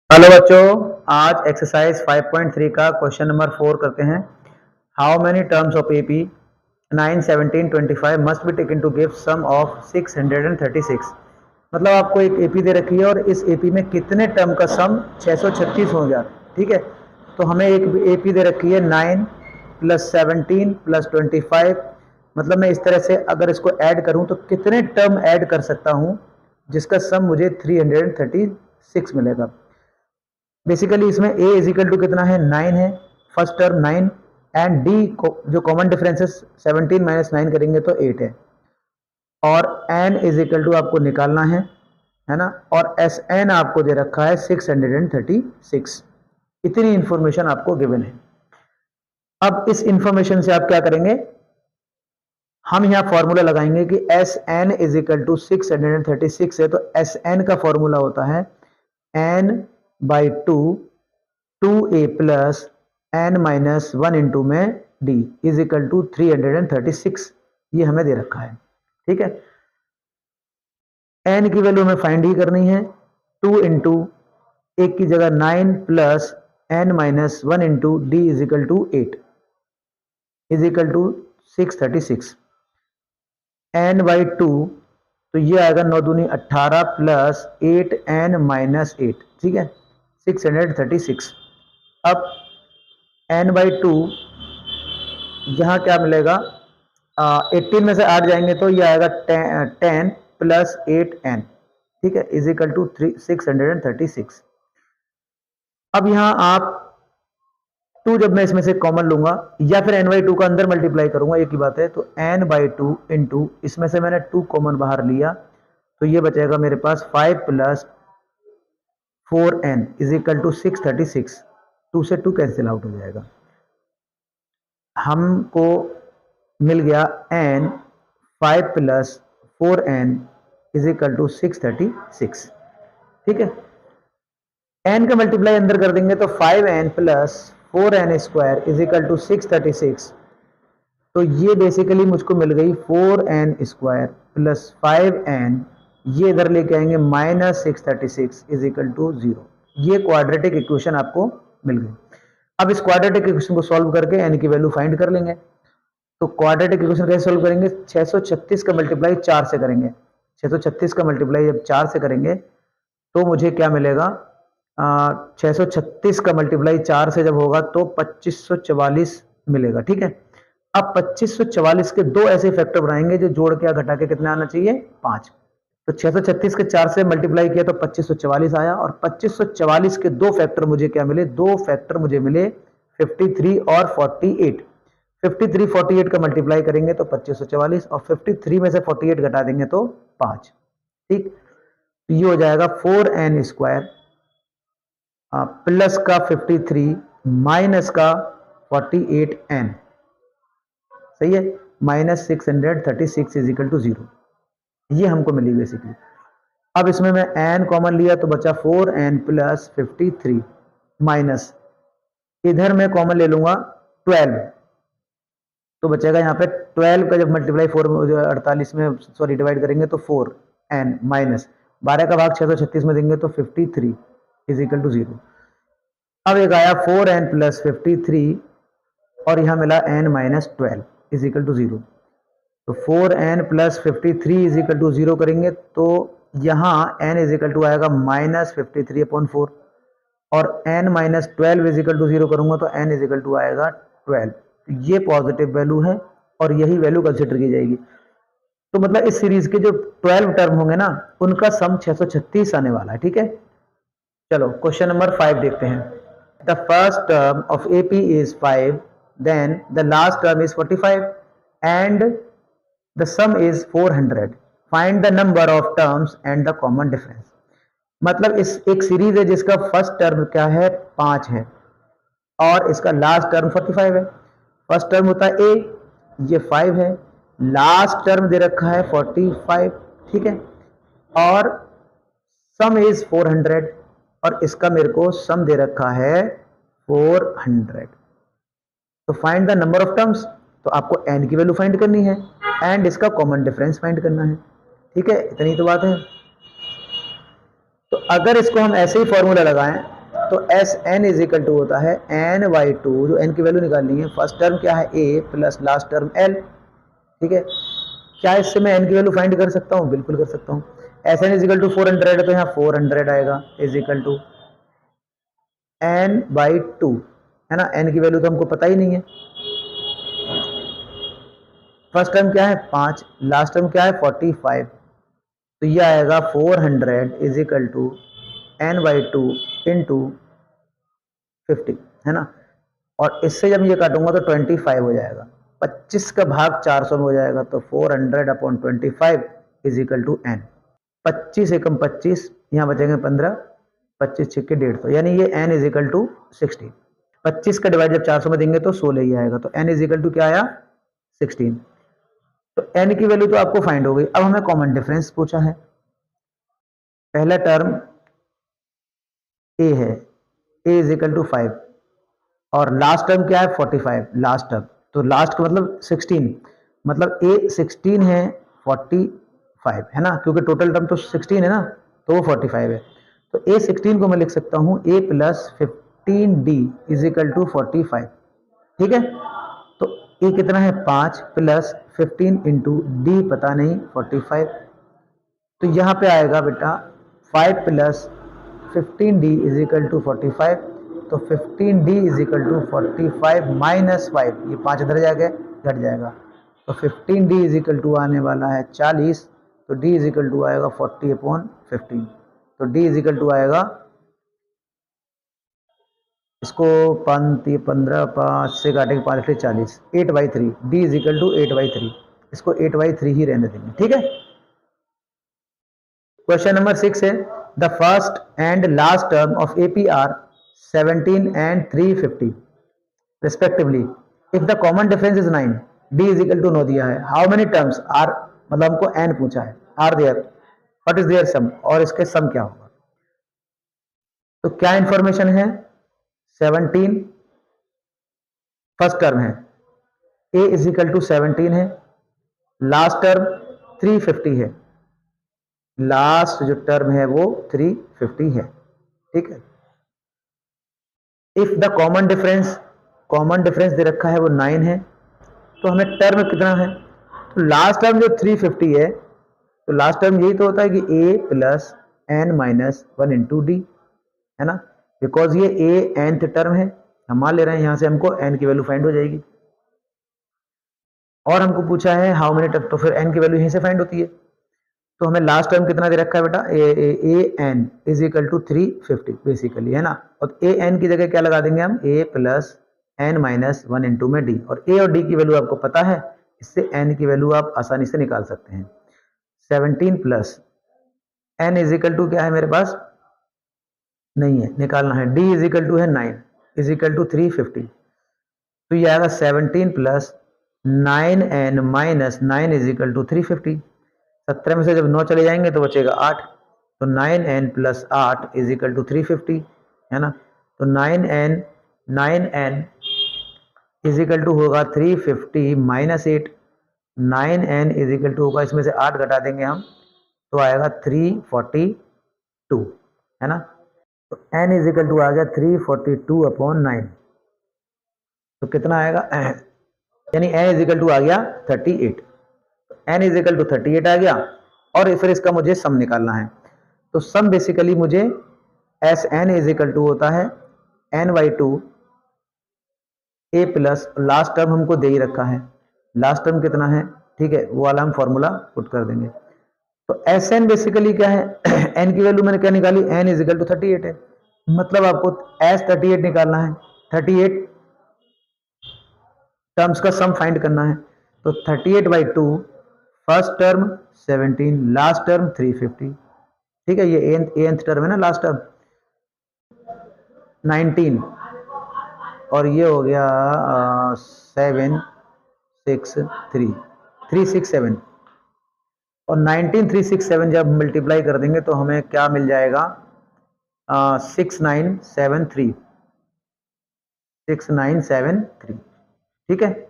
Hello बच्चों, आज exercise 5.3 का क्वेश्चन नंबर 4 करते हैं। How many terms of AP 9, 17, 25 must be taken to give sum of 636। मतलब आपको एक एपी दे रखी है और इस एपी में कितने टर्म का सम 636 हो गया। ठीक है, तो हमें एक एपी दे रखी है 9 + 17 + 25। मतलब मैं इस तरह से अगर इसको ऐड करूं तो कितने टर्म ऐड कर सकता हूं जिसका सम मुझे 336 मिलेगा। बेसिकली इसमें a इज इक्वल टू कितना है, 9 है, फर्स्ट टर्म 9, एंड d जो कॉमन डिफरेंस है 17 - 9 करेंगे तो 8 है, और n इज इक्वल टू आपको निकालना है ना, और Sn आपको दे रखा है 636। इतनी इंफॉर्मेशन आपको गिवन है। अब इस इंफॉर्मेशन से आप क्या करेंगे, हम यहाँ फॉर्मूला लगाएंगे कि Sn इज इक्वल टू 636 है, तो Sn का फॉर्मूला होता है n/2 2a plus n minus 1 into में d इज इक्वल टू 336। ये हमें दे रखा है। ठीक है, n की वैल्यू हमें फाइंड ही करनी है। 2 इंटू एक की जगह 9 plus n minus 1 into d is equal to 8 is equal to 636। n/2 तो ये आएगा 9 दूनी 18 प्लस 8n माइनस 8। ठीक है, 636। अब n/2 यहाँ क्या मिलेगा, 18 में से 8 जाएंगे तो ये आएगा 10 प्लस 8n। ठीक है, इज इक्वल टू 636। अब यहाँ आप 2 जब मैं इसमें से कॉमन लूंगा या फिर n/2 का अंदर मल्टीप्लाई करूंगा, एक ही बात है, तो n/2 इंटू इसमें से मैंने 2 कॉमन बाहर लिया तो ये बचेगा मेरे पास 5 plus 4n is equal to 636। 2 से 2 कैंसिल आउट हो जाएगा, हमको मिल गया n 5 plus 4n is equal to 636। ठीक है, n का मल्टीप्लाई अंदर कर देंगे तो 5n plus 4n square is equal to 636। तो ये बेसिकली मुझको मिल गई 4n स्क्वायर प्लस 5n, ये इधर लेके आएंगे माइनस 636 इज इक्वल टू 0। ये क्वाड्रेटिक इक्वेशन आपको मिल गई। अब इस क्वाड्रेटिक इक्वेशन को सॉल्व करके n की वैल्यू फाइंड कर लेंगे। तो क्वाड्रेटिक इक्वेशन कैसे सॉल्व करेंगे, 636 का मल्टीप्लाई 4 से करेंगे। 636 का मल्टीप्लाई जब 4 से करेंगे तो मुझे क्या मिलेगा, 636 का मल्टीप्लाई 4 से जब होगा तो 2544 मिलेगा। ठीक है, अब 2544 के दो ऐसे फैक्टर बनाएंगे जो जोड़ के या घटा के कितना आना चाहिए, 5। तो 636 के 4 से मल्टीप्लाई किया तो 2544 आया, और 2544 के दो फैक्टर मुझे क्या मिले, दो फैक्टर मुझे मिले 53 और 48। 53 48 का मल्टीप्लाई करेंगे तो 2544, और 53 में से 48 घटा देंगे तो 5। ठीक, तो ये हो जाएगा 4n स्क्वायर प्लस का 53 माइनस का 48n, सही है, माइनस 636 इज इक्वल टू 0। ये हमको मिली बेसिकली। अब इसमें मैं n कॉमन लिया तो बचा 4n प्लस 53 माइनस, इधर मैं कॉमन ले लूंगा 12, तो बचेगा यहाँ पे 12 का जब मल्टीप्लाई 48 में सॉरी डिवाइड करेंगे तो 4n माइनस 12 का भाग 636 में देंगे तो 53 इज इक्वल टू 0। अब एक आया 4n प्लस 53 और यहाँ मिला n minus 12 is equal to 0। तो 4n plus 53 is equal to 0 करेंगे तो यहाँ n इज इक्वल टू आएगा माइनस 53/4, और n minus 12 is equal to 0 करूंगा तो n इज इक्वल टू आएगा 12। ये पॉजिटिव वैल्यू है और यही वैल्यू कंसिडर की जाएगी। तो मतलब इस सीरीज के जो 12 टर्म होंगे ना, उनका सम 636 आने वाला है। ठीक है, चलो क्वेश्चन नंबर 5 देखते हैं। The first term of AP is 5, then the last term is 45 and the sum is 400। Find the number of terms and the common difference. मतलब इस एक सीरीज है जिसका फर्स्ट टर्म क्या है, 5 है, और इसका लास्ट टर्म 45 है। फर्स्ट टर्म होता है a, ये 5 है, लास्ट टर्म दे रखा है 45। ठीक है, और सम इज 400, और इसका मेरे को सम दे रखा है 400। तो find the number of terms, तो आपको n की वैल्यू फाइंड करनी है एंड इसका कॉमन डिफरेंस फाइंड करना है। ठीक है, इतनी तो बात है। तो अगर इसको हम ऐसे ही फॉर्मूला लगाएं तो S n is equal to होता है एन बाई टू, जो एन की वैल्यू निकालनी है, फर्स्ट टर्म क्या है a plus last term l, ठीक है। क्या इससे मैं एन की वैल्यू फाइंड कर सकता हूँ? बिल्कुल कर सकता हूँ। S n is equal to 400 है तो यहाँ 400 आएगा is equal to n by two, है ना। एन की वैल्यू तो हमको पता ही नहीं है। फर्स्ट टर्म क्या है 5, लास्ट टर्म क्या है 45, तो ये आएगा 400 is equal to n by two into 50, है ना। और इससे जब ये काटूंगा तो 25 हो जाएगा, 25 का भाग 400 में हो जाएगा, तो 400 upon 25 is equal to n. 25 एकम 25, यहाँ बचेंगे 15, 25 छिक्के 150, यानी ये एन इज इक्वल टू 16। 25 का डिवाइड जब 400 में देंगे तो 16 ही आएगा, तो एन इज इक्वल टू क्या आया 16। तो एन की वैल्यू तो आपको फाइंड हो गई। अब हमें कॉमन डिफरेंस पूछा है। पहला टर्म ए है, ए इज इक्वल टू 5, और लास्ट टर्म क्या है 45, लास्ट टर्म, तो लास्ट का मतलब 16, मतलब ए 16 है 45, है ना, क्योंकि टोटल टर्म तो 16 है ना, तो वो 45 है। तो ए 16 को मैं लिख सकता हूँ A plus 15d is equal to 45, ठीक है। तो ए कितना है 5 प्लस 15 इंटू डी पता नहीं 45, तो यहाँ पे आएगा बेटा 5 plus 15d is equal to 45, तो 15d is equal to 45 minus 5, ये 5 इधर जाके घट जाएगा, तो 15d इज इक्वल टू आने वाला है 40, तो d इज इक्वल टू आएगा 40 अपॉन 15, तो d इज इक्वल टू आएगा, इसको 15 5 से काटेंगे 5 40, 8/3, d इज इक्वल टू 8/3, इसको 8/3 ही रहने देंगे, ठीक है। क्वेश्चन नंबर 6 है the first and last term of AP are 17 and 350 respectively, if the common difference is 9, d is equal to 9 दिया है, हाउ मेनी टर्म्स आर, मतलब हमको एन पूछा है, are there, what is their sum, और इसके सम क्या होगा। तो क्या इंफॉर्मेशन है, 17 फर्स्ट टर्म है, ए इज इक्वल टू 17 है, लास्ट टर्म 350 है, लास्ट जो टर्म है वो 350 है, ठीक है। इफ द कॉमन डिफरेंस दे रखा है वो 9 है, तो हमें टर्म कितना है, तो लास्ट टर्म जो 350 है, तो लास्ट टर्म यही तो होता है कि a plus n minus 1 into d, है ना, बिकॉज ये a nth टर्म है, हम मान ले रहे हैं यहां से हमको n की वैल्यू फाइंड हो जाएगी, और हमको पूछा है हाउ मेनी टर्म, तो फिर n की वैल्यू यहीं से फाइंड होती है। तो हमें लास्ट टर्म कितना दे रखा है बेटा, a n is equal to 350 basically, है ना, और ए एन की जगह क्या लगा देंगे हम, ए प्लस एन माइनस 1 इंटू में डी, और ए और डी की वैल्यू आपको पता है, इससे एन की वैल्यू आप आसानी से निकाल सकते हैं। 17 plus n is equal to क्या है मेरे पास, नहीं है, निकालना है, डी इज इक्वल टू है 9 इज इक्वल टू 350, तो ये आएगा 17 plus 9n minus 9 is equal to 350, 17 में से जब 9 चले जाएंगे तो बचेगा 8, तो 9n plus 8 is equal to 350, है ना, तो 9n इज इक्वल टू होगा 350 minus 8, 9n is equal to होगा, इसमें से 8 घटा देंगे हम तो आएगा 342, है ना, तो n इज इक्वल टू आ गया 342 अपॉन 9, तो कितना आएगा, यानी n इज इक्वल टू आ गया 38, n इज इक्वल टू 38 आ गया, और फिर इसका मुझे सम निकालना है। तो सम बेसिकली मुझे S n is equal to होता है n by two a plus, last term हमको दे ही रखा है, लास्ट टर्म कितना है, ठीक है, वो वाला हम फॉर्मूला पुट कर देंगे। तो एस एन बेसिकली क्या है, n की वैल्यू मैंने क्या निकाली, n इज इक्वल टू 38 है, मतलब आपको एस 38 निकालना है, 38 टर्म्स का सम फाइंड करना है, तो 38 by two, first term 17, last term 350, ठीक है, ये एंथ टर्म है ना, लास्ट टर्म 19, और ये हो गया 7 6 3 367, और 19 367 जब मल्टीप्लाई कर देंगे तो हमें क्या मिल जाएगा, 6973, 6973, ठीक है।